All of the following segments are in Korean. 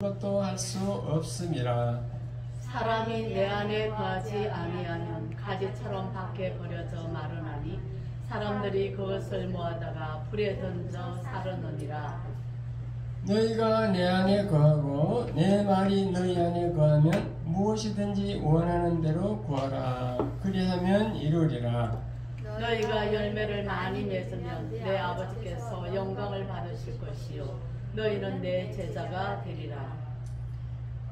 것도 할 수 없음이라. 사람이 내 안에 거하지 아니하면 가지처럼 밖에 버려져 마르나니 사람들이 그것을 모아다가 불에 던져 사르느니라. 너희가 내 안에 거하고 내 말이 너희 안에 거하면 무엇이든지 원하는 대로 구하라. 그리하면 이루리라. 너희가 열매를 많이 맺으면 내 아버지께서 영광을 받으실 것이요 너희는 내 제자가 되리라.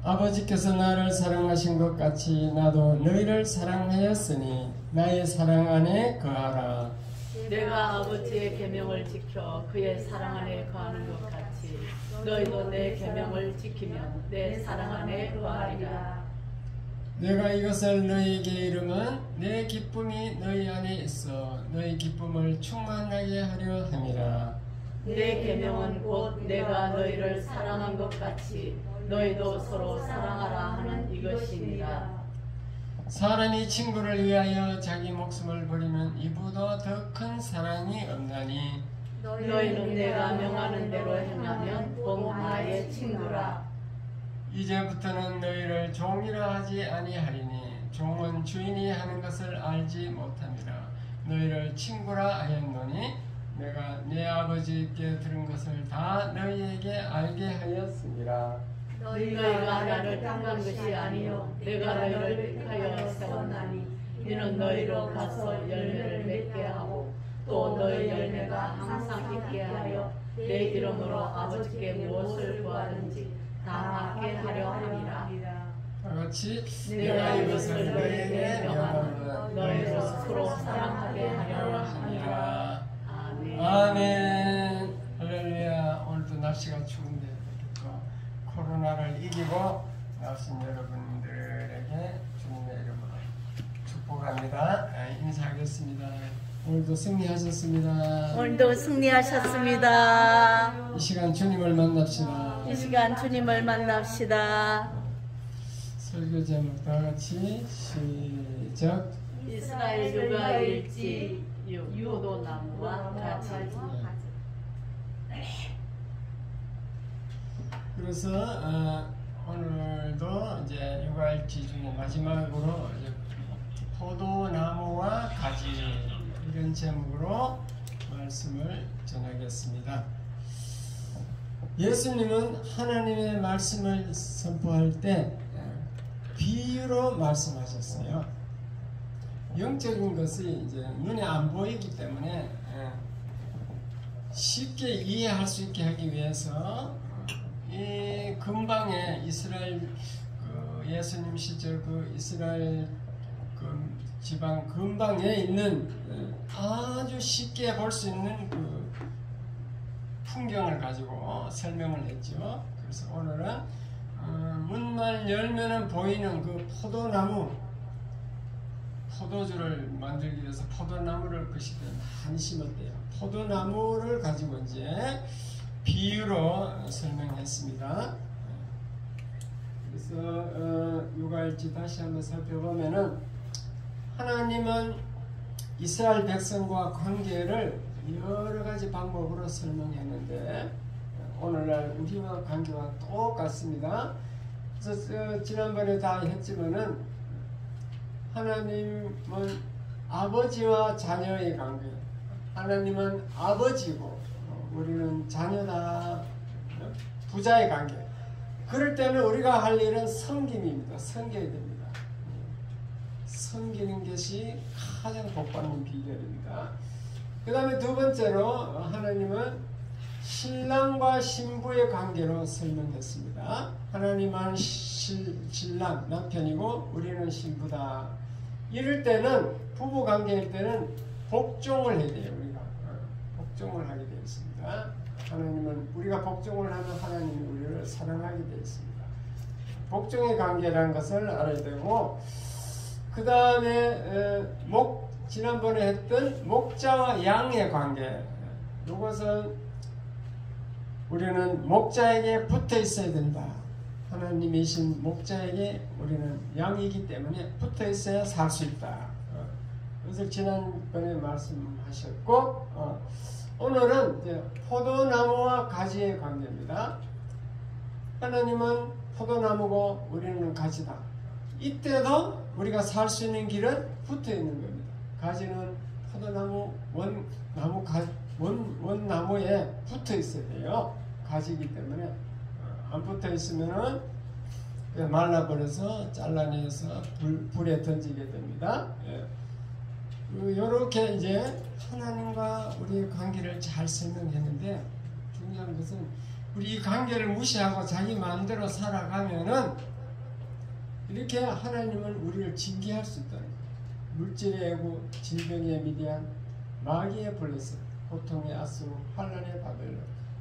아버지께서 나를 사랑하신 것 같이 나도 너희를 사랑하였으니 나의 사랑 안에 거하라. 내가 아버지의 계명을 지켜 그의 사랑 안에 거하는 것 같이 너희도 내 계명을 지키면 내 사랑 안에 거하리라. 내가 이것을 너희에게 이르면 내 기쁨이 너희 안에 있어 너희 기쁨을 충만하게 하려 함이라. 내 계명은 곧 내가 너희를 사랑한 것 같이 너희도 서로 사랑하라 하는 이것이니라. 사람이 친구를 위하여 자기 목숨을 버리면 이보다 더 큰 사랑이 없나니 너희는 내가 명하는 대로 행하면 곧 나의 친구라. 이제부터는 너희를 종이라 하지 아니하리니 종은 주인이 하는 것을 알지 못함이라. 너희를 친구라 하였노니 내가 내 아버지께 들은 것을 다 너희에게 알게 하였습니다. 너희가 나를 택한 것이 아니요 내가 너희를 택하여 세웠나니 이는 너희로 가서 열매를 맺게 하고 또 너희 열매가 항상 있게 하여 내 이름으로 아버지께 무엇을 구하든지 다 받게 하려 함이라. 다같이 내가 이것을 너희에게 명하노라. 너희로 서로 사랑하게 하려 함이라. 아멘. 아멘. 할렐루야. 오늘도 날씨가 추운데 코로나를 이기고 나오신 여러분들에게 주님의 이름으로 축복합니다. 인사하겠습니다. 오늘도 승리하셨습니다. 오늘도 승리하셨습니다. 이 시간 주님을 만납시다. 이 시간 주님을 만납시다. 설교 제목 다 같이 시작. 이스라엘 유가 일지 유도나무와 같이. 그래서 오늘도 이제 육아일지 중에 마지막으로 이제 포도나무와 가지 이런 제목으로 말씀을 전하겠습니다. 예수님은 하나님의 말씀을 선포할 때 비유로 말씀하셨어요. 영적인 것이 이제 눈에 안 보이기 때문에 쉽게 이해할 수 있게 하기 위해서 이 근방에 이스라엘 예수님 시절 이스라엘 지방 근방에 있는 아주 쉽게 볼 수 있는 풍경을 가지고 설명을 했죠. 그래서 오늘은 문만 열면은 보이는 포도나무, 포도주를 만들기 위해서 포도나무를 그 시대에 많이 심었대요. 포도나무를 가지고 이제 비유로 설명했습니다. 그래서 육아일지 다시 한번 살펴보면은 하나님은 이스라엘 백성과 관계를 여러 가지 방법으로 설명했는데 오늘날 우리와 관계와 똑같습니다. 그래서 지난번에 다 했지만은 하나님은 아버지와 자녀의 관계, 하나님은 아버지고 우리는 자녀다, 부자의 관계. 그럴 때는 우리가 할 일은 섬김입니다. 섬겨야 됩니다. 섬기는 것이 가장 복받는 비결입니다. 그 다음에 두 번째로 하나님은 신랑과 신부의 관계로 설명했습니다. 하나님은 신랑, 남편이고 우리는 신부다. 이럴 때는 부부 관계일 때는 복종을 해야 돼요. 우리가 복종을 하게 되어 있습니다. 하나님은 우리가 복종을 하면 하나님이 우리를 사랑하게 되어 있습니다. 복종의 관계라는 것을 알아야 되고 그 다음에 지난번에 했던 목자와 양의 관계, 이것은 우리는 목자에게 붙어 있어야 된다. 하나님이신 목자에게 우리는 양이기 때문에 붙어 있어야 살 수 있다. 그것을 지난번에 말씀하셨고 오늘은 이제 포도나무와 가지의 관계입니다. 하나님은 포도나무고 우리는 가지다. 이때도 우리가 살 수 있는 길은 붙어 있는 겁니다. 가지는 포도나무 원나무에 붙어 있어야 돼요. 가지이기 때문에 안 붙어 있으면은 말라버려서 잘라내서 불에 던지게 됩니다. 이렇게 이제 하나님과 우리의 관계를 잘 설명했는데, 중요한 것은 우리 이 관계를 무시하고 자기 마음대로 살아가면은 이렇게 하나님은 우리를 징계할 수 있다는 거예요. 물질의 애고, 질병의 미디안, 마귀의 블레셋, 고통의 아수르, 환난의 바벨론,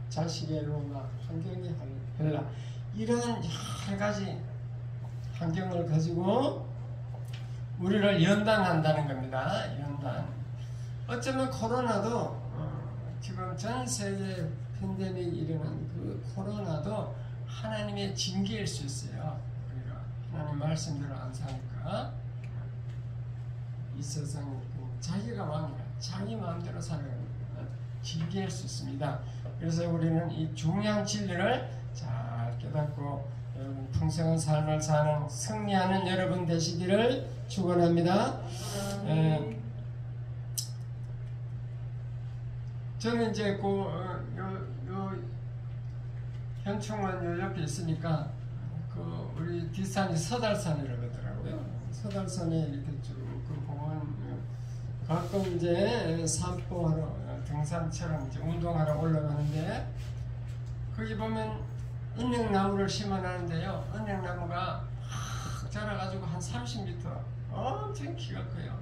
자식의 로마, 환경의 헬라, 이러한 여러 가지 환경을 가지고 우리를 연단한다는 겁니다. 연단. 어쩌면 코로나도 지금 전 세계 팬데믹이 일어난 그 코로나도 하나님의 징계일 수 있어요. 우리가 하나님 말씀대로 안 사니까. 이 세상에 자기가 왕이라 자기 마음대로 살아가는 징계일 수 있습니다. 그래서 우리는 이 중요한 진리를 잘 깨닫고 여러분 풍성한 삶을 사는 승리하는 여러분 되시기를 축원합니다. 저는 이제 현충원 요 옆에 있으니까 우리 뒷산이 서달산이라고 하더라고요. 서달산에 이렇게 쭉 보면 가끔 이제 산보하러 등산처럼 이제 운동하러 올라가는데, 거기 보면 은행나무를 심어놨는데요. 은행나무가 확 자라가지고 한 30m 엄청 키가 커요.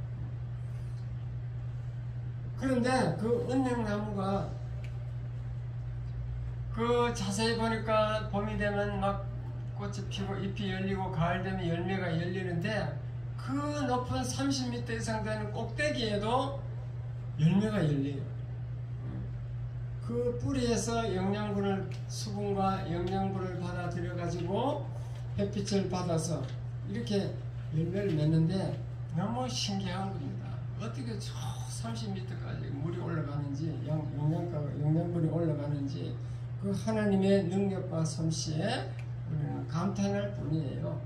그런데 그 은행나무가 자세히 보니까 봄이 되면 막 꽃이 피고 잎이 열리고 가을 되면 열매가 열리는데, 그 높은 30m 이상 되는 꼭대기에도 열매가 열려요. 그 뿌리에서 수분과 영양분을 받아들여 가지고 햇빛을 받아서 이렇게 열매를 맺는데, 너무 신기한 겁니다. 어떻게 저 30m까지 물이 올라가는지, 영양분이 올라가는지, 그 하나님의 능력과 솜씨에 우리는 감탄할 뿐이에요.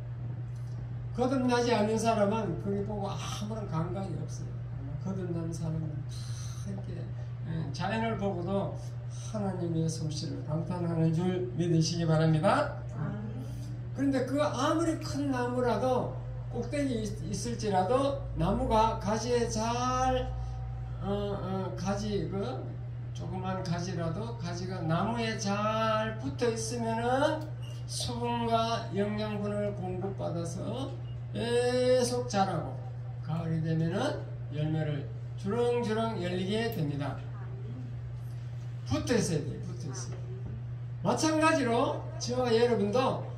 거듭나지 않는 사람은 거기 보고 아무런 감각이 없어요. 거듭난 사람은 다 이렇게 자연을 보고도 하나님의 솜씨를 감탄하는 줄 믿으시기 바랍니다. 그런데 그 아무리 큰 나무라도 꼭대기 있을지라도 나무가 가지에 잘 조그만 가지라도 가지가 나무에 잘 붙어 있으면은 수분과 영양분을 공급받아서 계속 자라고 가을이 되면은 열매를 주렁주렁 열리게 됩니다. 붙어 있어야 돼요. 붙어 있어요. 마찬가지로 저와 여러분도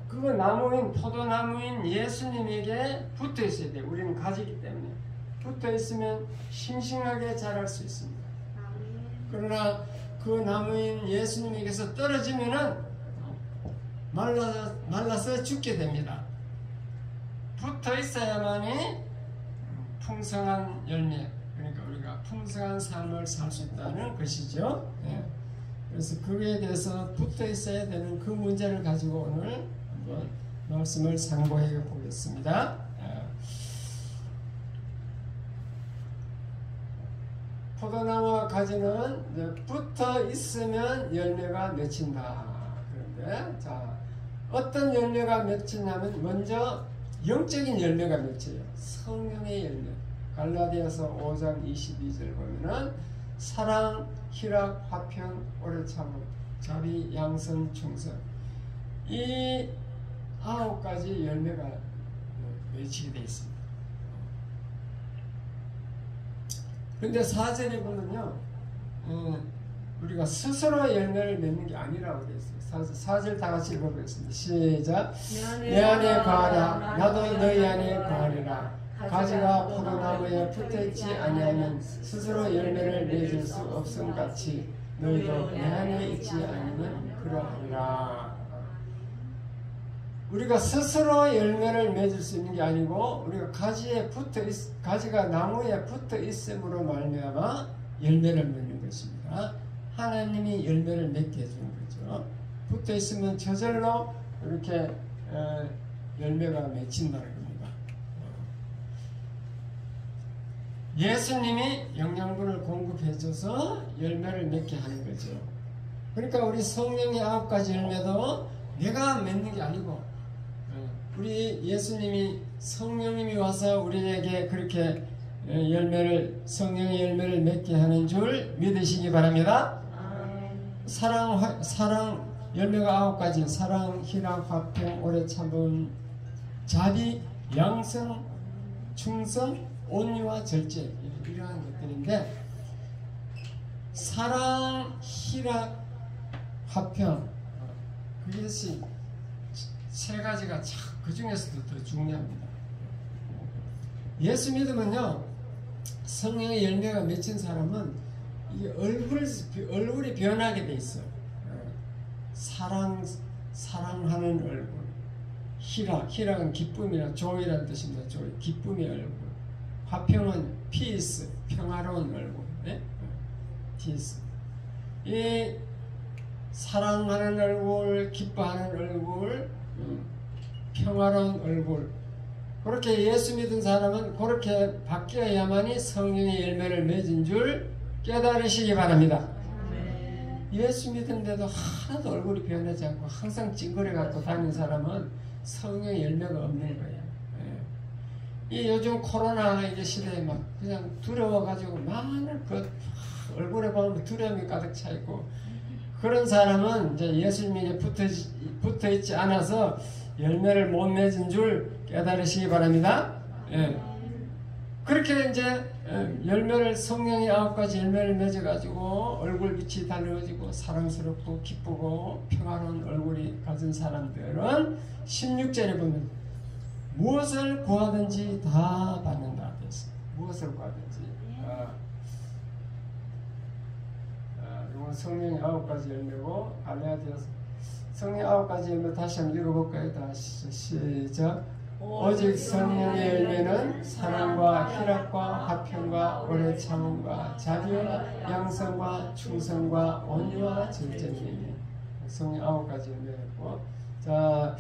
그 나무인 포도나무인 예수님에게 붙어 있어야 돼요. 우리는 가지기 때문에 붙어 있으면 싱싱하게 자랄 수 있습니다. 그러나 그 나무인 예수님에게서 떨어지면은 말라서 죽게 됩니다. 붙어 있어야만이 풍성한 열매, 그러니까 우리가 풍성한 삶을 살 수 있다는 것이죠. 그래서 그에 대해서 붙어 있어야 되는 그 문제를 가지고 오늘 한번 말씀을 상고해 보겠습니다. 포도나무와 가지는 붙어 있으면 열매가 맺힌다. 그런데 어떤 열매가 맺히냐면 먼저 영적인 열매가 맺혀요. 성령의 열매. 갈라디아서 5장 22절 보면은 사랑, 희락, 화평, 오래 참음, 자비, 양선, 충성, 이 9가지 열매가 맺히게 되어 있습니다. 그런데 4절에 보면요, 우리가 스스로 열매를 맺는 게 아니라고 되어 있어요. 4절 다 같이 읽어보겠습니다. 시작. 내 안에 거하라, 나도 너희 안에 거하리라. 가지가 포도나무에 붙어있지 아니하면 스스로 열매를 맺을 수 없음같이 너희도 내 안에 있지 않으면 그러하리라. 우리가 스스로 열매를 맺을 수 있는 게 아니고, 우리가 가지가 나무에 붙어 있음으로 말미암아 열매를 맺는 것입니다. 하나님이 열매를 맺게 해주는 거죠. 붙어 있으면 저절로 이렇게 열매가 맺힌다는 겁니다. 예수님이 영양분을 공급해줘서 열매를 맺게 하는 거죠. 그러니까 우리 성령의 9가지 열매도 내가 맺는 게 아니고 우리 예수님이 성령님이 와서 우리에게 그렇게 성령의 열매를 맺게 하는 줄 믿으시기 바랍니다. 사랑 열매가 9가지 사랑, 희락, 화평, 오래 참음, 자비, 양성, 충성, 온유와 절제 이러한 것들인데 사랑, 희락, 화평 그것이 세 가지가 참 그 중에서도 더 중요합니다. 예수 믿으면요 성령의 열매가 맺힌 사람은 이게 얼굴이 변하게 돼 있어요. 사랑하는 얼굴, 희락은 기쁨이나 조이라는 뜻입니다. 조이, 기쁨의 얼굴. 화평은 피스, 평화로운 얼굴. 네? 피스. 이 사랑하는 얼굴, 기뻐하는 얼굴, 평화로운 얼굴. 그렇게 예수 믿은 사람은 그렇게 바뀌어야만이 성령의 열매를 맺은 줄 깨달으시기 바랍니다. 예수 믿은데도 하나도 얼굴이 변하지 않고 항상 찡그려 갖고 다니는 사람은 성령의 열매가 없는 거예요. 이 요즘 코로나 이제 시대에 막 그냥 두려워가지고 많은 얼굴에 보면 두려움이 가득 차 있고 그런 사람은 이제 예수님이 붙어 있지 않아서 열매를 못 맺은 줄 깨달으시기 바랍니다. 그렇게 이제 성령의 9가지 열매를 맺어가지고 얼굴빛이 달라지고 사랑스럽고 기쁘고 평화로운 얼굴이 가진 사람들은 16절에 보면 무엇을 구하든지 다 받는다 됐어요. 무엇을 구하든지. 이건 성령의 9가지 열매고 갈라디아서 성령의 9가지 열매 다시 한번 읽어볼까요? 다시 시작. 오직 성령의 열매는 사랑과 희락과 화평과 오래 참음과 자비와 양성과 충성과 온유와 절제니 성령 9가지 열매였고 자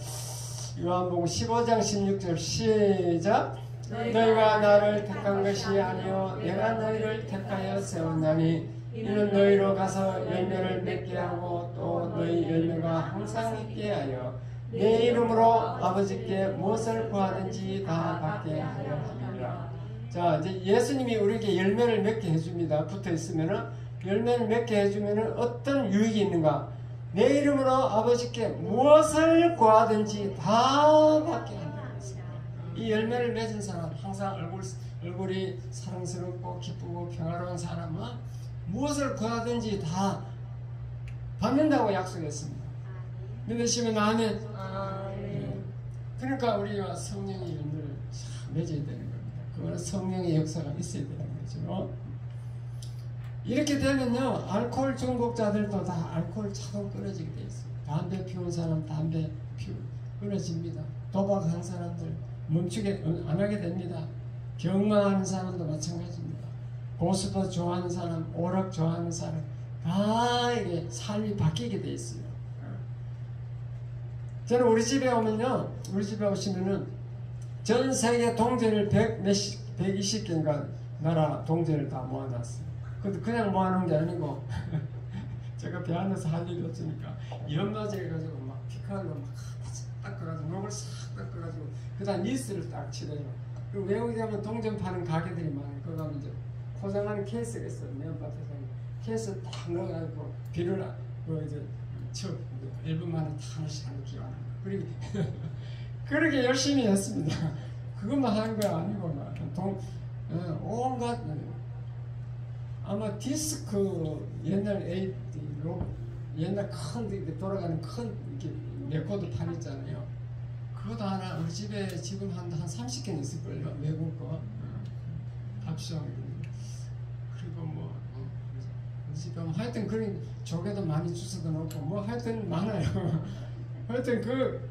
요한복음 15장 16절 시작. 너희가 나를 택한 것이 아니요 내가 너희를 택하여 세웠나니 이는 너희로 가서 열매를 맺게 하고 또 너희 열매가 항상 있게 하여 내 이름으로 아버지께 무엇을 구하든지 다 받게 하려 함이라. 자, 이제 예수님이 우리에게 열매를 맺게 해줍니다. 붙어 있으면은 열매를 맺게 해주면은 어떤 유익이 있는가? 내 이름으로 아버지께 무엇을 구하든지 다 받게 한다고 했습니다. 이 열매를 맺은 사람, 항상 얼굴이 사랑스럽고 기쁘고 평화로운 사람은 무엇을 구하든지 다 받는다고 약속했습니다. 믿으시면 아멘. 그러니까 우리가 성령의 열매를 맺어야 되는 겁니다. 그거는 성령의 역사가 있어야 되는 거죠. 이렇게 되면요, 알코올 중독자들도 다 알코올 자동 끊어지게 돼 있어요. 담배 피우는 사람 담배 끊어집니다. 도박하는 사람들 멈추게 안 하게 됩니다. 경마하는 사람도 마찬가지입니다. 고수도 좋아하는 사람, 오락 좋아하는 사람 다 이게 삶이 바뀌게 돼 있어요. 저는 우리 집에 오면요, 우리 집에 오시면은 전 세계 동전을 120개인가 나라 동전을 다 모아놨어요. 근데 그냥 모아놓은 게 아니고 제가 배 안에서 할 일이 없으니까 연마제 해가지고 막 피칼로 막 닦아가지고 녹을 싹 닦아가지고 그 다음 니스를 딱 칠해요. 그리고 외국에 가면 동전 파는 가게들이 많아요. 거기 가면 이제 포장하는 케이스가 있어요. 면밭에서 케이스 딱 넣어가지고 비를 이제 쳐 1분 만에 다 하나씩 기와는 거. 그리고 그렇게 열심히 했습니다. 그것만 하는 거 아니고 막 온갖 아마 디스크 옛날 큰 돌아가는 큰 레코드 판 있잖아요. 그것도 하나 우리 집에 지금 한 30개 있을걸요. 외국 거 합성. 그리고 뭐 우리 집에 하여튼 그런 조개도 많이 주워다 놓고 뭐 하여튼 많아요. 하여튼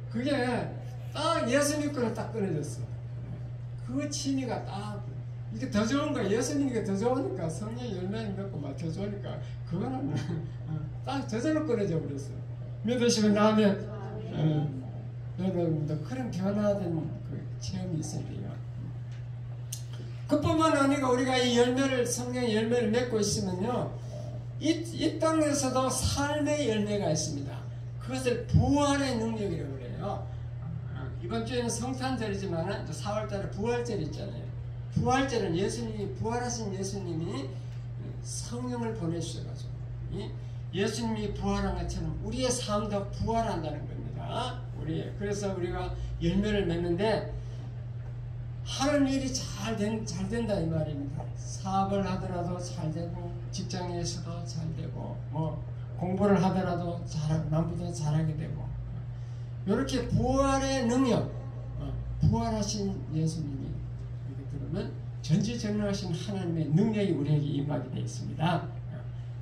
그게 딱 예수님 거를 딱 꺼내줬어. 그 취미가 딱 이게 더 좋은 거야. 예수님이 더 좋으니까 성령 열매를 맺고 막 더 좋으니까 그거는 딱 저절로 꺼내져 버렸어. 믿으시고 나면 여러분도 그런 변화된 그 체험이 있어야 돼요. 그뿐만 아니라 우리가 이 열매를, 성령의 열매를 맺고 있으면요, 이 땅에서도 삶의 열매가 있습니다. 그것을 부활의 능력이라고 그래요. 이번 주에는 성탄절이지만 4월달에 부활절 있잖아요. 부활절은 예수님이, 부활하신 예수님이 성령을 보내주셔가지고 예수님이 부활한 것처럼 우리의 삶도 부활한다는 겁니다. 그래서 우리가 열매를 맺는데 하는 일이 잘 된다 이 말입니다. 사업을 하더라도 잘 되고, 직장에서도 잘 되고, 뭐 공부를 하더라도 남보다 잘하게 되고, 이렇게 부활의 능력, 부활하신 예수님이 이렇게 들으면 전지전능하신 하나님의 능력이 우리에게 임하게 되어 있습니다.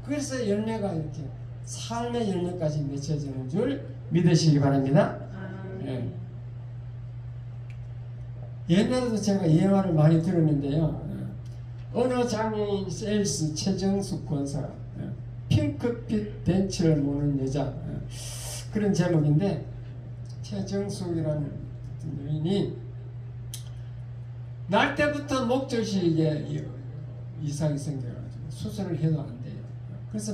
그래서 열매가 이렇게 삶의 열매까지 맺혀지는 줄 믿으시기 바랍니다. 예. 옛날에도 제가 예화를 많이 들었는데요. 어느 장애인 세일스 최정숙 권사가 핑크빛 벤츠를 모는 여자, 그런 제목인데, 최정숙이라는 여인이 날 때부터 목젖이 이상이 생겨가지고 수술을 해도 안 돼요. 그래서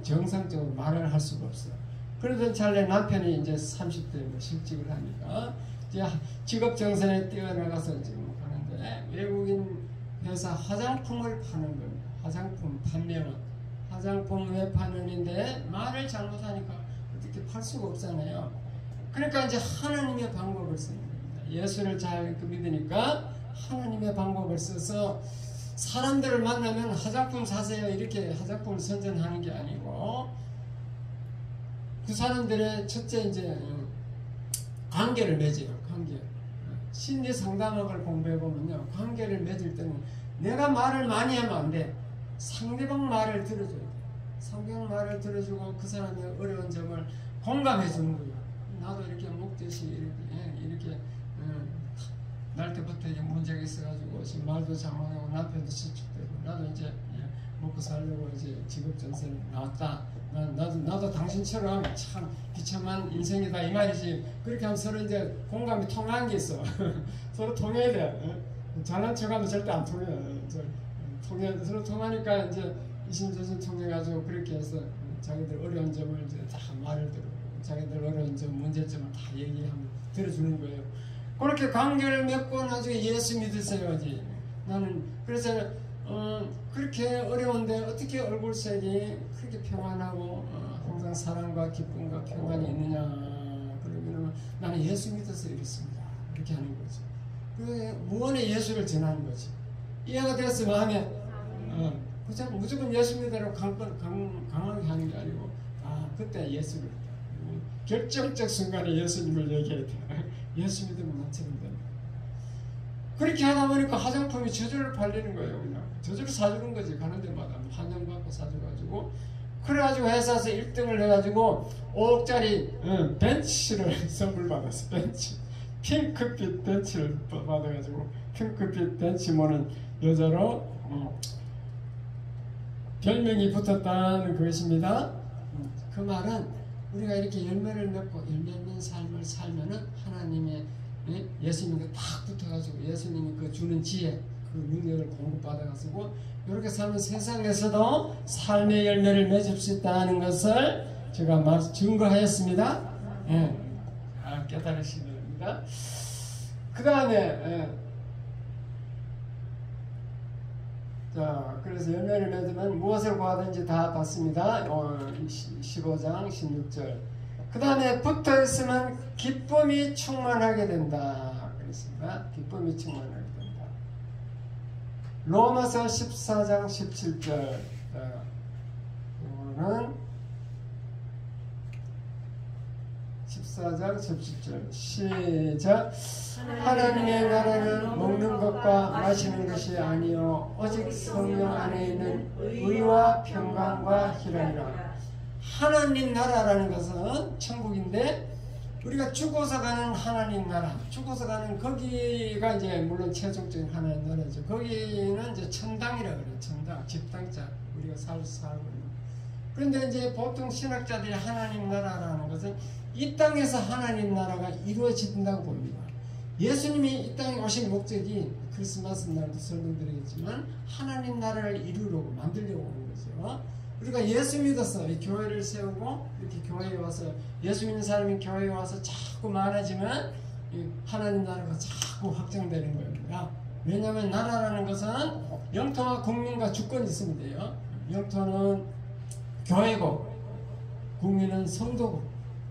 정상적으로 말을 할 수가 없어요. 그러던 찰나에 남편이 이제 30대 실직을 하니까 이제 직업 정선에 뛰어나가서 지금 하는데, 외국인 회사 화장품을 파는 겁니다. 화장품 판매원. 화장품 왜 파는인데 말을 잘못하니까 어떻게 팔 수가 없잖아요. 그러니까 이제 하나님의 방법을 쓰는 겁니다. 예수를 잘 믿으니까 하나님의 방법을 써서 사람들을 만나면 화장품 사세요 이렇게 화장품을 선전하는 게 아니고, 그 사람들의 첫째 이제 관계를 맺어요. 관계. 심리 상담학을 공부해 보면요, 관계를 맺을 때는 내가 말을 많이 하면 안 돼. 상대방 말을 들어줘야 돼. 상대방 말을 들어주고 그 사람의 어려운 점을 공감해 주는 거예요. 나도 이렇게 목젖이 이렇게 날 때부터 이제 문제가 있어가지고 지금 말도 잘못하고 남편도 실축되고, 나도 이제 먹고 살려고 이제 직업 전선에 나왔다. 나도 당신처럼 참 비참한 인생이다 이 말이지. 그렇게 하면 서로 이제 공감이 통하는 게 있어. 서로 통해야 돼. 잘난 척하면 절대 안 통해요. 서로 통하니까 이제 이심저심 통해가지고 그렇게 해서 자기들 어려운 점을 이제 다 말을 들고, 자기들 어려운 점, 문제점을 다 얘기하면 들어주는 거예요. 그렇게 관계를 맺고 나중에 예수 믿으세요. 나는 그래서 그렇게 어려운데 어떻게 얼굴색이 그렇게 평안하고 항상 사랑과 기쁨과 평안이 있느냐, 그러면 나는 예수 믿어서 이렇습니다. 이렇게 하는 거죠. 그 무언의 예수를 전하는 거지. 이해가 됐어 마음에. 무조건 예수 믿으라고 강하게 하는 게 아니고, 그때 예수를 결정적 순간에 예수님을 얘기해야 돼. 예수 믿으면 나처럼 됩니다. 그렇게 하다 보니까 화장품이 저절로 팔리는 거예요. 그냥 저절로 사주는 거지. 가는 데마다 환영받고 사줘가지고, 그래가지고 회사에서 1등을 해가지고 5억짜리 벤츠를 선물 받았어. 벤츠, 핑크빛 벤츠를 받아가지고, 핑크빛 벤츠 모는 여자로 별명이 붙었다는 것입니다. 그 말은 우리가 이렇게 열매를 맺고 열매 있는 삶을 살면은 하나님의 예수님과 딱 붙어가지고 예수님이 그 주는 지혜, 그 능력을 공급받아가지고 이렇게 살면 세상에서도 삶의 열매를 맺을 수 있다는 것을 제가 증거하였습니다. 깨달으시기 바랍니다. 그 다음에 자, 그래서 열매를 맺으면 무엇을 구하든지 다 받습니다. 15장 16절. 그 다음에 붙어있으면 기쁨이 충만하게 된다. 그랬습니다. 기쁨이 충만하게 된다. 로마서 14장 17절. 이거는 14장 17절. 시작. 하나님의 나라는 먹는 것과 마시는 것이 아니요 오직 성령 안에 있는 의와 평강과 희락이라. 하나님 나라라는 것은 천국인데, 우리가 죽어서 가는 하나님 나라, 죽어서 가는 거기가 이제 물론 최종적인 하나님 나라죠. 거기는 이제 천당이라고 그래요. 천당, 집당자, 우리가 살고 있는. 그런데 이제 보통 신학자들이 하나님 나라라는 것은 이 땅에서 하나님 나라가 이루어진다고 봅니다. 예수님이 이 땅에 오신 목적이 크리스마스 날도 설명드리겠지만 하나님 나라를 이루려고 만들려고 오는 거죠. 우리가 예수 믿어서 이 교회를 세우고 이렇게 교회에 와서 예수 믿는 사람이 교회에 와서 자꾸 많아지면 하나님 나라가 자꾸 확장되는 겁니다. 왜냐하면 나라라는 것은 영토와 국민과 주권이 있으면 돼요. 영토는 교회고 국민은 성도고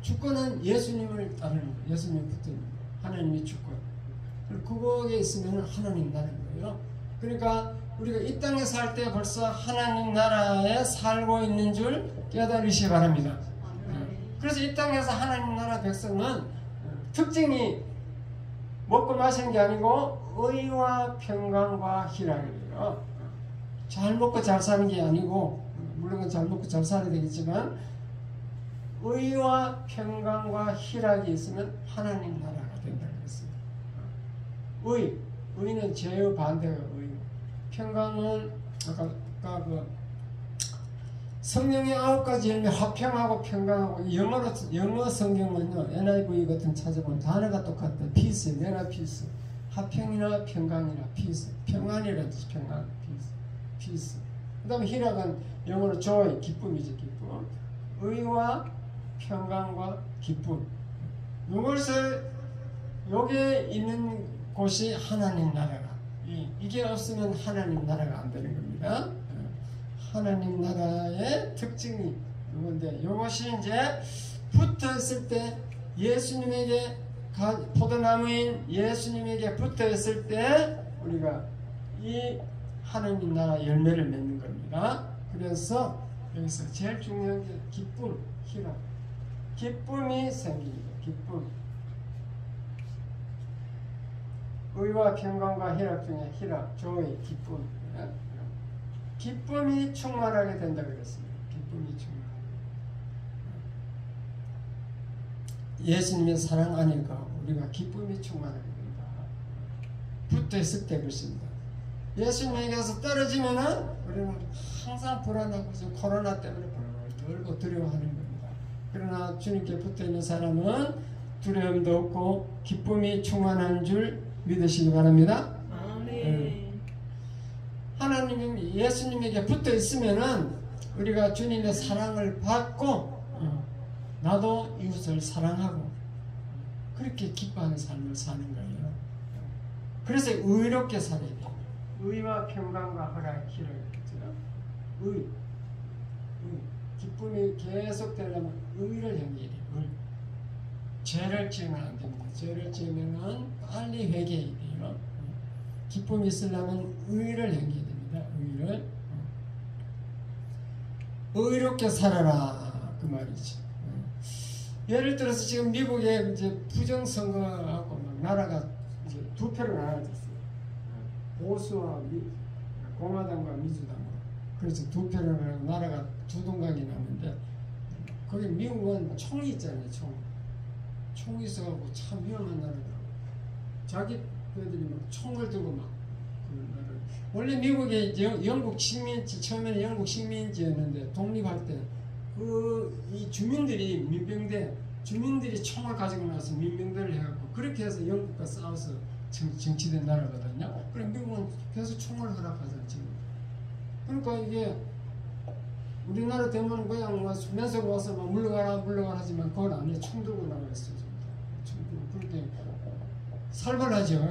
주권은 예수님을 따르는 거예요. 예수님 붙드는 거예요. 하나님이 주권. 그거에 있으면 하나님 나라인 거예요. 그러니까 우리가 이 땅에 살 때 벌써 하나님 나라에 살고 있는 줄 깨달으시기 바랍니다. 그래서 이 땅에서 하나님 나라 백성은 특징이 먹고 마시는 게 아니고 의와 평강과 희락이에요. 잘 먹고 잘 사는 게 아니고, 물론 잘 먹고 잘 살아야 되겠지만 의와 평강과 희락이 있으면 하나님 나라가 된다고 했습니다. 의는 죄의 반대가 의. 평강은 아까 그 성령의 9가지 열매 화평하고 평강하고 영어 성경은요 NIV 같은 찾아보면 단어가 똑같아. peace, 내나 peace. 화평이나 평강이나 peace. 평안이라는 뜻. 평안, peace. 그 다음에 희락은 영어로 joy, 기쁨이죠. 기쁨. 의와 평강과 기쁨. 이것을 여기에 있는 곳이 하나님 나라가. 이게 없으면 하나님 나라가 안 되는 겁니다. 하나님 나라의 특징이 이건데, 이것이 이제 붙어 있을 때 예수님에게 포도나무인 예수님에게 붙어 있을 때 우리가 이 하나님 나라 열매를 맺는 겁니다. 그래서 여기서 제일 중요한 게 기쁨, 희락. 기쁨이 생깁니다. 기쁨. 의와 평강과 희락 중에 희락, joy, 기쁨. 기쁨이 충만하게 된다 그랬습니다. 기쁨이 충만하게. 예수님의 사랑 안에가 우리가 기쁨이 충만하게 된다. 붙어 있을 때 그렇습니다. 예수님에게서 떨어지면은 우리는 항상 불안하고 코로나 때문에 벌벌 두려워하는 겁니다. 그러나 주님께 붙어 있는 사람은 두려움도 없고 기쁨이 충만한 줄 믿으시기 바랍니다. 아멘. 하나님 예수님에게 붙어 있으면은 우리가 주님의 사랑을 받고 나도 이웃을 사랑하고 그렇게 기뻐하는 삶을 사는 거예요. 그래서 의롭게 살아야 돼요. 의와 평강과 희락이죠. 의. 기쁨이 계속 되려면 의를 행해야 돼요. 죄를 지으면 안 됩니다. 죄를 지으면 빨리 회개해야 돼요. 기쁨이 있으려면 의를 행해야 됩니다. 의를. 의롭게 살아라 그 말이죠. 예를 들어서 지금 미국에 이제 부정선거하고 막 나라가 이제 두 표로 나눠졌어요. 보수와 공화당과 민주당으로. 그래서 두 표로 나라가 두 동강이 나는데 거기 미국은 총이 있잖아요. 총이 있어가지고 참 위험한 나라더라고요. 자기들이 막 총을 들고 막 원래 미국이 영국 식민지, 처음에는 영국 식민지였는데 독립할 때 이 주민들이 민병대 주민들이 총을 가지고 나서 민병대를 해갖고 그렇게 해서 영국과 싸워서 정치된 나라거든요. 그래 미국은 계속 총을 허락하잖아요. 지금. 그러니까 이게 우리나라 되면 그냥 면서 와서 막 물러가라 하지만 그건 안 해. 총 들고 나가있어요. 그렇게 살벌하죠.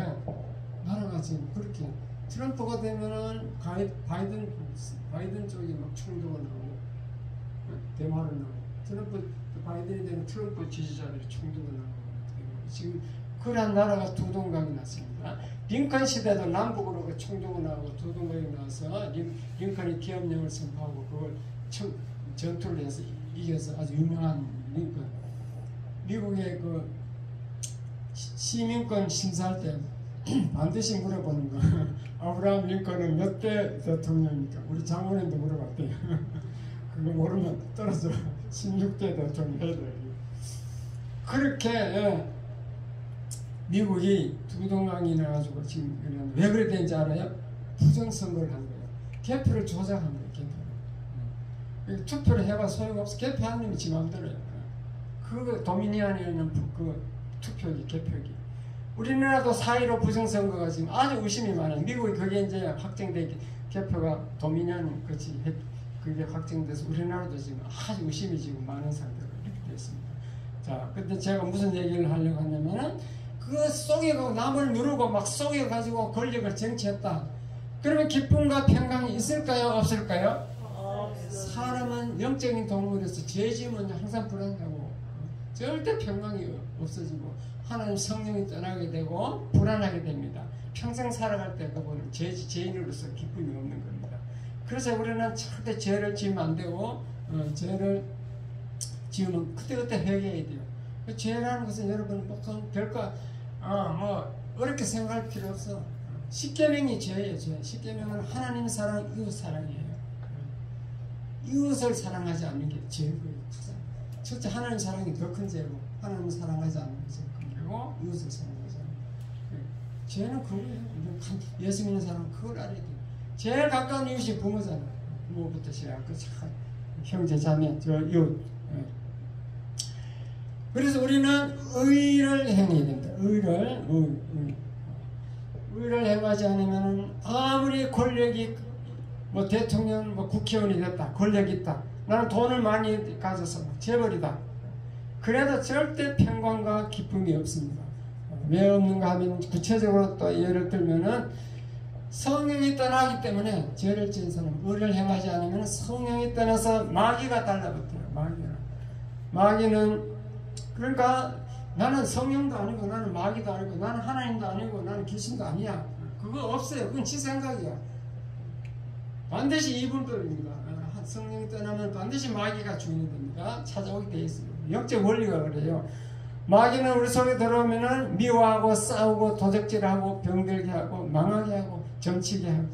나라가 지금 그렇게 트럼프가 되면은 바이든 쪽이 막 총 들고 나오고 대화를 나오고 바이든이 되면 트럼프 지지자들이 총 들고 나오고 지금 그런 나라가 두 동강이 났습니다. 링컨 시대도 남북으로 총 들고 나오고 두 동강이 나와서 링컨이 기업령을 선포하고 그걸 전투를 해서 이겨서 아주 유명한 링컨. 미국의 그 시민권 심사할 때 반드시 물어보는 거. 아브라함 링컨은 몇 대 대통령입니까? 우리 장모님도 물어봤대요. 그거 모르면 떨어져 16대 대통령 해야 돼요. 그렇게 미국이 두 동강이 나가지고 지금 왜 그랬는지 알아요? 부정선거를 한 거예요. 개표를 조작한 거예요. 투표를 해봐 소용없어. 개표하는 놈이 지 마음대로요. 그 도미니언에 있는 그 투표기, 개표기. 우리나라도 4.15 부정선거가 지금 아주 의심이 많아요. 미국이 그게 이제 확정되기, 개표가 도미니언 그치, 그게 확정돼서 우리나라도 지금 아주 의심이 지금 많은 상태로 이렇게 됐습니다. 자, 근데 제가 무슨 얘기를 하려고 하냐면은, 그 속여가고 남을 누르고 막 속여가지고 권력을 쟁취했다. 그러면 기쁨과 평강이 있을까요? 없을까요? 사람은 영적인 동물에서 죄 지으면 항상 불안하고 절대 평강이 없어지고 하나님 성령이 떠나게 되고 불안하게 됩니다. 평생 살아갈 때 그거는 죄인으로서 기쁨이 없는 겁니다. 그래서 우리는 절대 죄를 지으면 안 되고 죄를 지으면 그때그때 회개해야 돼요. 죄라는 것은 여러분 별거 뭐 어렵게 생각할 필요 없어. 십계명이 죄예요. 죄. 십계명은 하나님 사랑, 이웃 사랑이에요. 이웃을 사랑하지 않는 게 죄고요. 첫째 하나님 사랑이 더 큰 죄고, 하나님을 사랑하지 않는 것이 큰 죄고, 이웃을 사랑하지 않는 거. 죄는 그거예요. 예수 믿는 사람은 그걸 알아야 돼요. 제일 가까운 이웃이 부모잖아요. 부모부터 시작하고 형제, 자매, 이웃. 그래서 우리는 의를 행해야 된다. 의를 행하지 않으면 아무리 권력이 뭐 대통령, 뭐 국회의원이 됐다, 권력이 있다, 나는 돈을 많이 가져서 재벌이다, 그래도 절대 평강과 기쁨이 없습니다. 왜 없는가 하면 구체적으로 또 예를 들면은 성령이 떠나기 때문에 죄를 지은 사람, 의를 행하지 않으면 성령이 떠나서 마귀가 달라붙어요. 마귀는 그러니까 나는 성령도 아니고 나는 마귀도 아니고 나는 하나님도 아니고 나는 귀신도 아니야. 그거 없어요. 그건 지 생각이야. 반드시 이분들입니다. 성령이 떠나면 반드시 마귀가 주인이 됩니다. 찾아오게 되어 있습니다. 영적 원리가 그래요. 마귀는 우리 속에 들어오면은 미워하고 싸우고 도적질하고 병들게 하고 망하게 하고 점치게 하고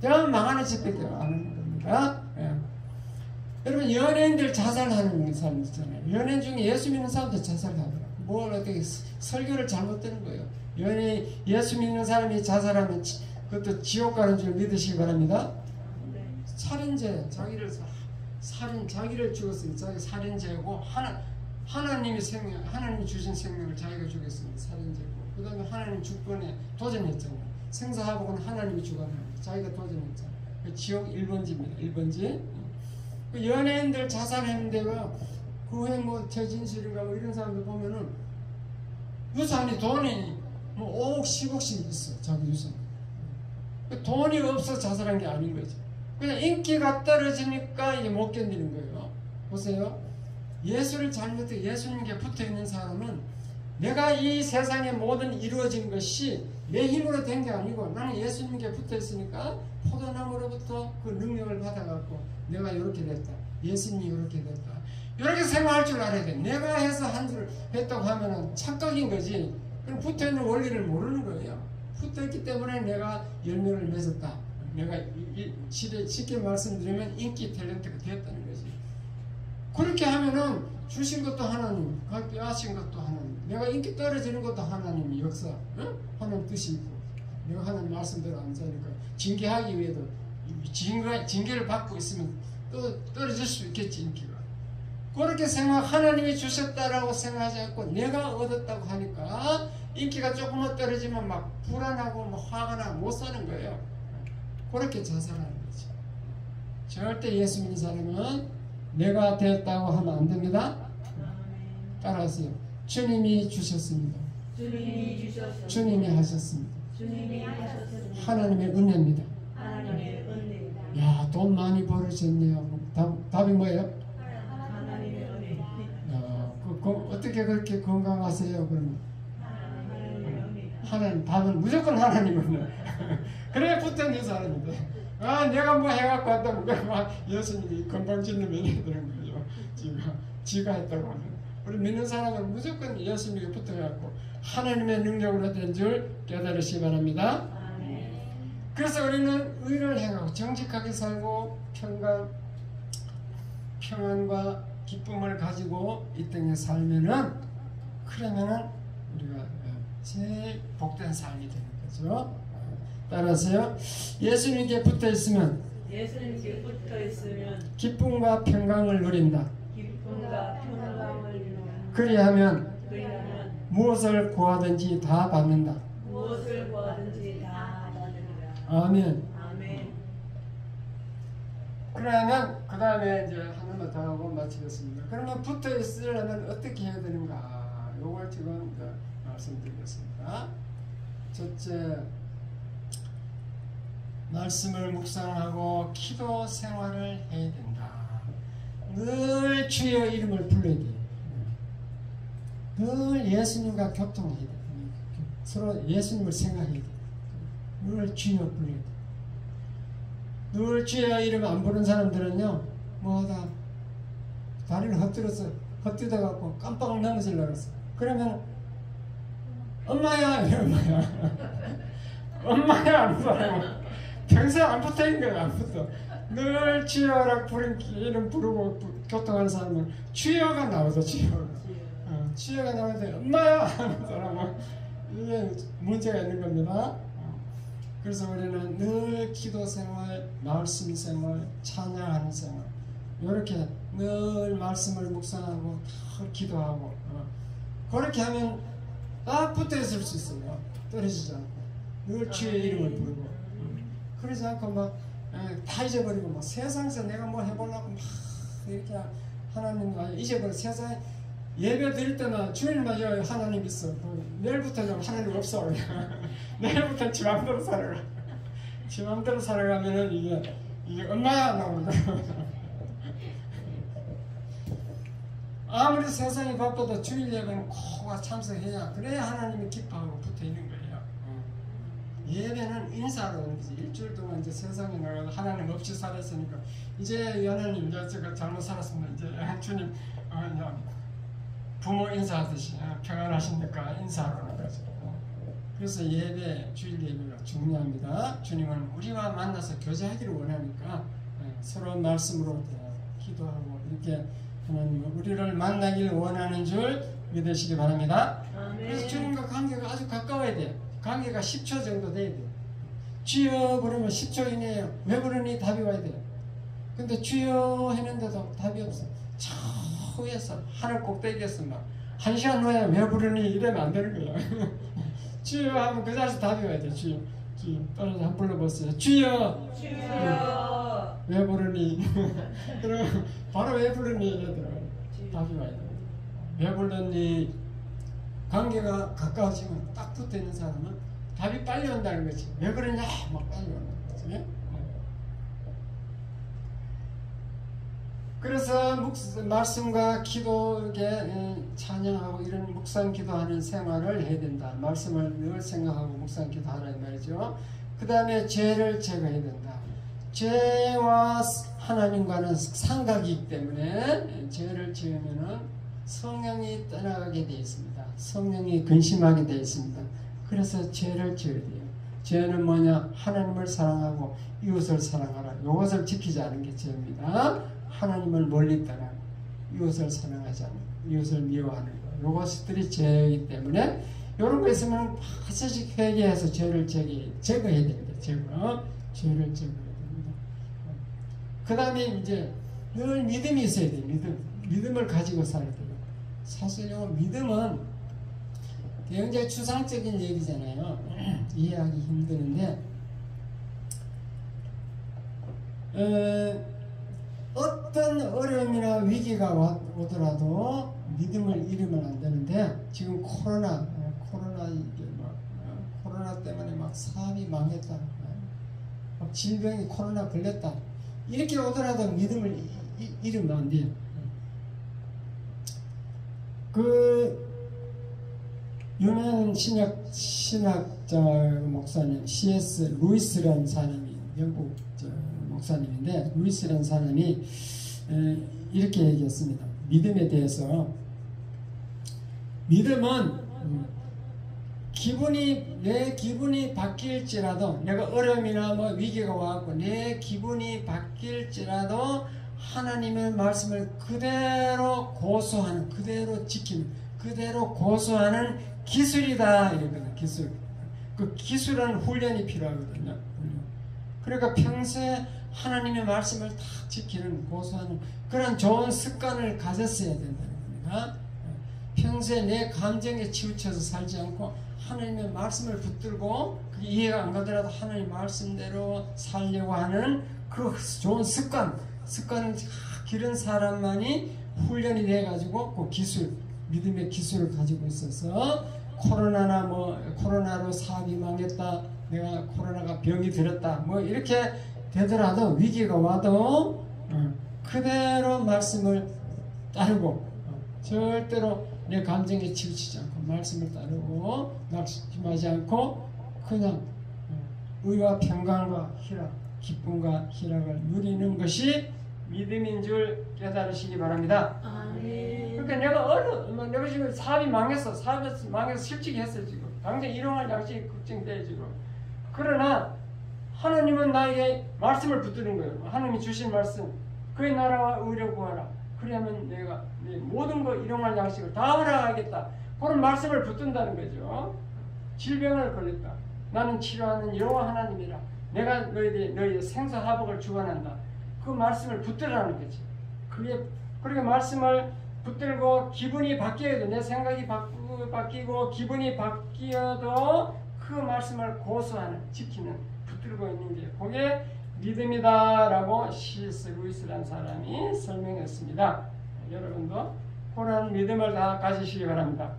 그냥 망하는 짓밖에 안 하는 겁니다. 예. 여러분 연예인들 자살하는 사람 있잖아요. 연예인 중에 예수 믿는 사람들 자살하더라고요. 뭘 어떻게 설교를 잘못 듣는 거예요. 예수 믿는 사람이 자살하면 그것도 지옥 가는 줄 믿으시기 바랍니다. 살인죄, 자기를 죽었으니 자기 살인죄고 하나님이 주신 생명을 자기가 죽였으니 살인죄고, 그 다음에 하나님 주권에 도전했잖아요. 생사하복은 하나님이 주관하는 거예요. 자기가 도전했잖아요. 지옥 1번지입니다. 1번지. 그 연예인들 자살했는데 그 후에 뭐 최진실인가 뭐 이런 사람들 보면은 유산이 돈이 뭐 5억 10억씩 있어. 자기 유산. 돈이 없어 자살한 게 아닌 거죠. 그냥 인기가 떨어지니까 이게 못 견디는 거예요. 보세요. 예수를 잘못해 예수님께 붙어있는 사람은 내가 이 세상의 모든 이루어진 것이 내 힘으로 된 게 아니고 나는 예수님께 붙어있으니까 포도나무로부터 그 능력을 받아갖고 내가 이렇게 됐다. 예수님이 이렇게 됐다. 이렇게 생각할 줄 알아야 돼. 내가 해서 한 줄 했다고 하면은 착각인 거지. 그럼 붙어있는 원리를 모르는 거예요. 붙어있기 때문에 내가 열매를 맺었다. 내가 쉽게 말씀드리면 인기 탤런트가 되었다는 거지. 그렇게 하면은 주신 것도 하나님, 빼앗은 것도 하나님, 내가 인기 떨어지는 것도 하나님 역사, 하나님 뜻이 있고, 내가 하나님 말씀대로 안 사니까 징계하기 위해도 징계를 받고 있으면 또 떨어질 수 있겠지, 인기가. 그렇게 하나님이 주셨다라고 생각하지 않고 내가 얻었다고 하니까 인기가 조금만 떨어지면 막 불안하고 뭐 화가 나고 못 사는 거예요. 그렇게 자살하는 거죠. 절대 예수 믿는 사람은 내가 되었다고 하면 안 됩니다. 따라하세요. 주님이 주셨습니다. 주님이 하셨습니다. 하나님의 은혜입니다. 야, 돈 많이 벌으셨네요. 답이 뭐예요? 어떻게 그렇게 건강하세요? 그러면 하나님, 답은 무조건 하나님은 그래 붙어있는 사람인데 내가 뭐 해갖고 왔다고 예수님이 건강짓는 면이 되는 거죠. 지가 했다고 하면 우리 믿는 사람은 무조건 예수님에게 붙어갖고 하나님의 능력으로 된 줄 깨달으시기 바랍니다. 그래서 우리는 의를 행하고 정직하게 살고 평안과 기쁨을 가지고 이 땅에 살면은 그러면은 우리가 제일 복된 삶이 되는 거죠. 따라서요, 예수님께 붙어 있으면 예수님께 붙어 있으면 기쁨과 평강을 누린다. 기쁨과 평강을 누리는 그리하면 그리하면 무엇을 구하든지 다 받는다. 무엇을 구하든지 다 받으리라. 아멘. 아멘. 그러면 그 다음에 이제 하나만 더 하고 마치겠습니다. 그러면 붙어 있으려면 어떻게 해야 되는가? 요걸 지금 이제 말씀드리겠습니다. 첫째, 말씀을 묵상하고 기도 생활을 해야 된다. 늘 주의 이름을 불러야 돼. 늘 예수님과 교통해야 돼. 서로 예수님을 생각해야 돼. 늘 주여 불러야 돼. 늘 주의 이름 안 부르는 사람들은요, 뭐다 다리를 헛디뎌 갖고 깜빡 넘어지려고 그랬어. 그러면 엄마야, 엄마야 안 붙어. 평생 안 붙어 있는 거야. 안 붙어. 늘 주여라 부른 이름 부르고 교통하는 사람은 주여가 나오죠. 주여가 나오는데 엄마야 하는 사람은 이게 문제가 있는 겁니다. 그래서 우리는 늘 기도 생활, 말씀 생활, 찬양하는 생활, 이렇게 늘 말씀을 묵상하고 기도하고 그렇게 하면 딱 붙어 있을 수 있어요. 떨어지지 않고 늘 주의 이름을 부르고 그러지 않고 막 다 잊어버리고 막 세상에서 내가 뭐 해보려고 막 이렇게 하나님 잊어버려. 세상에 예배 드릴 때나 주일마다 하나님 있어. 내일부터는 하나님 없어. 내일부터 지 맘대로 살아가. 지 맘대로 살아가면은 이게 엄마야 나오는 거야. 아무리 세상이 바빠도 주일 예배는 꼭 참석해야 그래야 하나님이 기뻐하고 붙어 있는 거예요. 예배는 인사로 오는 거지. 일주일 동안 이제 세상에 나가서 하나님 없이 살았으니까 이제 하나님 이제 제가 잘못 살았습니다. 이제 주님 부모 인사하듯이 평안하십니까 인사로 오는 거죠. 그래서 예배, 주일 예배가 중요합니다. 주님은 우리와 만나서 교제하기를 원하니까 서로 말씀으로 기도하고 이렇게 하나님은 우리를 만나기를 원하는 줄 믿으시기 바랍니다. 그래서 주님과 관계가 아주 가까워야 돼요. 관계가 10초 정도 돼야 돼요. 주여 부르면 10초 이내에 왜 부르니 답이 와야 돼요. 근데 주여 했는데도 답이 없어. 저 위에서 하늘 꼭대기에서 막 1시간 후에 왜 부르니 이러면 안 되는 거야. 주여 하면 그 자리에서 답이 와야 돼. 주여 떨어져 한번 불러보세요. 주여 왜 부르니 그러면 바로 왜 부르니 이러더라고요. 답이 와야 돼. 왜 불렀니? 관계가 가까워지면 딱 붙어있는 사람은 답이 빨리 온다는 거지. 왜 그러냐? 막 빨리 온다는 거지. 그래서 말씀과 기도, 찬양하고 이런 묵상 기도하는 생활을 해야 된다. 말씀을 늘 생각하고 묵상 기도하라는 말이죠. 그 다음에 죄를 제거해야 된다. 죄와 하나님과는 상각이기 때문에 죄를 지으면은 성령이 떠나가게 되어 있습니다. 성령이 근심하게 되어 있습니다. 그래서 죄를 지어야 돼요. 죄는 뭐냐? 하나님을 사랑하고 이웃을 사랑하라. 이것을 지키지 않은 게 죄입니다. 하나님을 멀리 떠나 이웃을 사랑하지 않는, 이웃을 미워하는 것. 이것들이 죄이기 때문에 이런 거 있으면 반드시 회개해서 죄를 제거해야 됩니다. 죄를 제거해야 됩니다. 그 다음에 이제 늘 믿음이 있어야 돼요. 믿음을 가지고 살아야 돼요. 사실요, 믿음은 굉장히 추상적인 얘기잖아요. 이해하기 힘드는데, 어떤 어려움이나 위기가 오더라도 믿음을 잃으면 안 되는데, 지금 코로나 때문에 막 사업이 망했다, 막 질병이 코로나 걸렸다, 이렇게 오더라도 믿음을 잃으면 안 돼요. 그 유명한 신학자 목사님 C.S. 루이스라는 사람이 영국 목사님인데, 루이스라는 사람이 이렇게 얘기했습니다. 믿음에 대해서. 믿음은 내 기분이 바뀔지라도, 내가 어려움이나 뭐 위기가 와갖고 내 기분이 바뀔지라도 하나님의 말씀을 그대로 고수하는, 그대로 지키는, 그대로 고수하는 기술이다 이거거든요. 기술. 그 기술은 훈련이 필요하거든요. 그러니까 평소에 하나님의 말씀을 다 지키는 고수하는 그런 좋은 습관을 가졌어야 된다는 겁니다. 평소에 내 감정에 치우쳐서 살지 않고 하나님의 말씀을 붙들고 이해가 안 가더라도 하나님 말씀대로 살려고 하는 그 좋은 습관을 기른 사람만이 훈련이 돼가지고 그 기술, 믿음의 기술을 가지고 있어서 코로나로 사업이 망했다, 내가 코로나가 병이 들었다, 뭐 이렇게 되더라도 위기가 와도 그대로 말씀을 따르고 절대로 내 감정에 치우치지 않고 말씀을 따르고 낙심하지 않고 그냥 의와 평강과 희락, 기쁨과 희락을 누리는 것이 믿음인 줄 깨달으시기 바랍니다. 아멘. 그러니까 내가 지금 사업이 망해서 실직이 했어요. 지금 당장 일용할 양식이 걱정돼 지금. 그러나 하나님은 나에게 말씀을 붙드는 거예요. 하나님이 주신 말씀, 그의 나라와 의를 구하라. 그러면 내가 네 모든 거 일용할 양식을 다 허락하겠다. 그런 말씀을 붙든다는 거죠. 질병을 걸렸다. 나는 치료하는 여호와 하나님이라. 내가 너희의 생사화복을 주관한다. 그 말씀을 붙들라는 거지. 그렇게 말씀을 붙들고 기분이 바뀌어도 내 생각이 바뀌고 기분이 바뀌어도 그 말씀을 고수하는, 지키는, 붙들고 있는 게 그게 믿음이다라고 C.S. 루이스라는 사람이 설명했습니다. 여러분도 그런 믿음을 다 가지시기 바랍니다.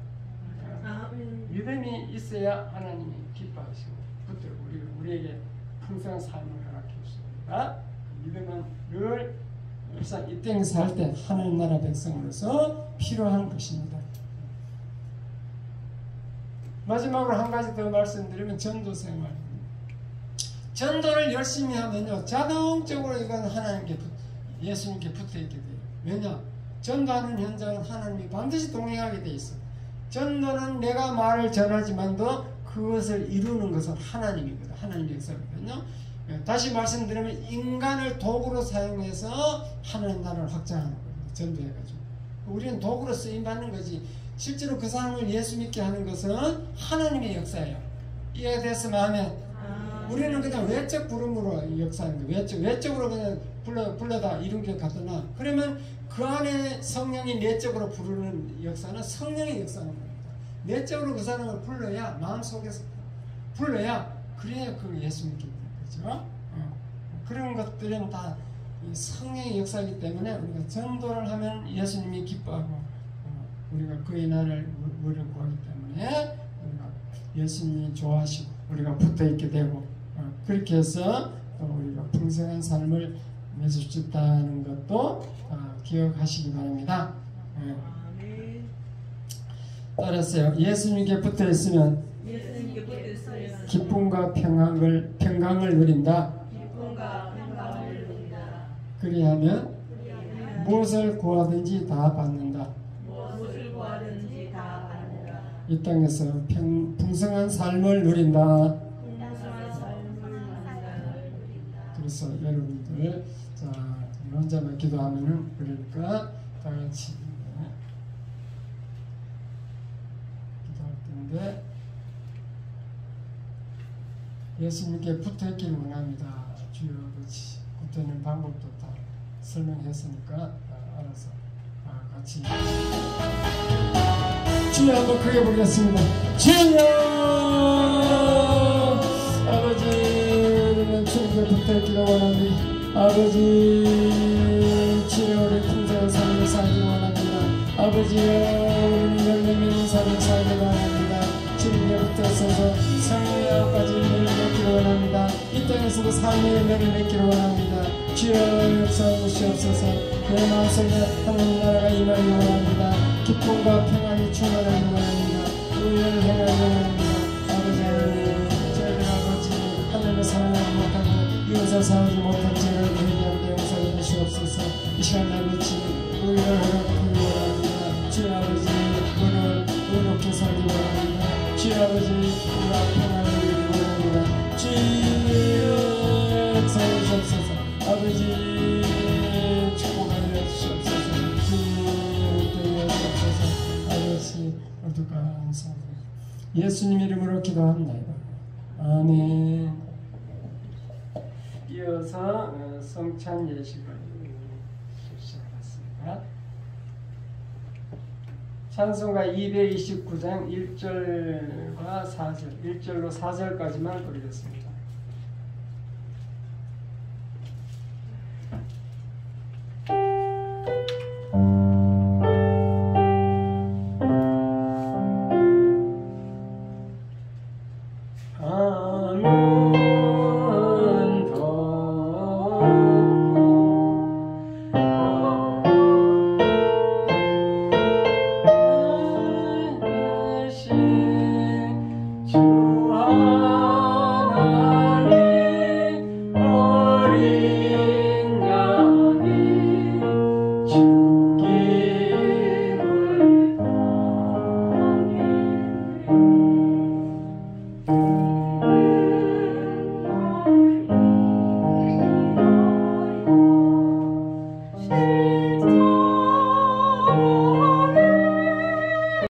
믿음이 있어야 하나님이 기뻐하시고 붙들고 우리에게 풍성한 삶을 허락해 주십니다. 믿음은 늘 일상 이 땅에 살 때 하나님 나라 백성으로서 필요한 것입니다. 마지막으로 한 가지 더 말씀드리면 전도 생활. 전도를 열심히 하면요 자동적으로 이건 하나님께 예수님께 붙어있게 돼요. 왜냐? 전도하는 현장은 하나님이 반드시 동행하게 돼 있어. 전도는 내가 말을 전하지만도 그것을 이루는 것은 하나님이거든. 하나님의 역사거든요. 다시 말씀드리면 인간을 도구로 사용해서 하나님 나라를 확장하는 거거든요. 전도해가지고 우리는 도구로 쓰임받는 거지 실제로 그 사람을 예수 믿게 하는 것은 하나님의 역사예요. 이해가 됐으면 하면 우리는 그냥 외적 부름으로 역사하는 거예요. 외적으로 그냥 불러다 이룬 게 갖다 놔. 그러면 그 안에 성령이 내적으로 부르는 역사는 성령의 역사는 겁니다. 내적으로 그 사람을 불러야 마음속에서 불러야 그래야 그 예수 믿게 되는 거죠. 그런 것들은 다 성령의 역사이기 때문에 우리가 전도를 하면 예수님이 기뻐하고 우리가 그의 나라를 구하기 때문에 우리가 예수님이 좋아하시고 우리가 붙어있게 되고 그렇게 해서 우리가 풍성한 삶을 맺을 수 있다는 것도 기억하시기 바랍니다. 따라서요. 예수님께 붙어있으면 기쁨과 평강을 누린다. 그리하면 무엇을 구하든지 다 받는다. 이 땅에서 풍성한 삶을 누린다. 그래서 여러분들 혼자만 기도하면은 그러니까 다 같이 기도할 텐데 예수님께 붙어있기를 원합니다. 주여 같이 붙어있는 방법도 다 설명했으니까 알아서 같이 주여 한번 크게 부르겠습니다. 주여 아버지 우리는 주님께 붙어있기를 원합니다. 아버지 주여 우리 풍성한 삶을 살기 원합니다. 아버지여 우리는 열매맺는 삶을 살기 원합니다. 주님께 붙어있어서 성령의 아까지 열매를 맺기를 원합니다. 이 땅에서도 삶의 열매를 맺기를 원합니다. 주여 역사해 주시옵소서. 내 마음속에 하나님 나라가 임하기 원합니다. 기쁨과 평안이 충만하기 원합니다. 의를 행하기 원합니다. 아버지 하나님 저희들 아버지 하나님을 사랑하지 못하고 이웃을 사랑하지 못한 죄를 회개하게 용서해 주시옵소서. 이 시간 아버지 의를 허락하기 원합니다. 주여 아버지 오늘 의롭게 살기 원합니다. 주여 아버지 우리가 평안을 누리기 원합니다. 주여 역사해 주시옵소서. 아버지 축복하여 주시옵소서. 주여 주옵소서. 아버지 어두간 삶 예수님 이름으로 기도합니다. 아멘. 이어서 성찬 예식을 실시하겠습니다. 찬송가 229장 1절과 4절, 1절로 4절까지만 부르겠습니다.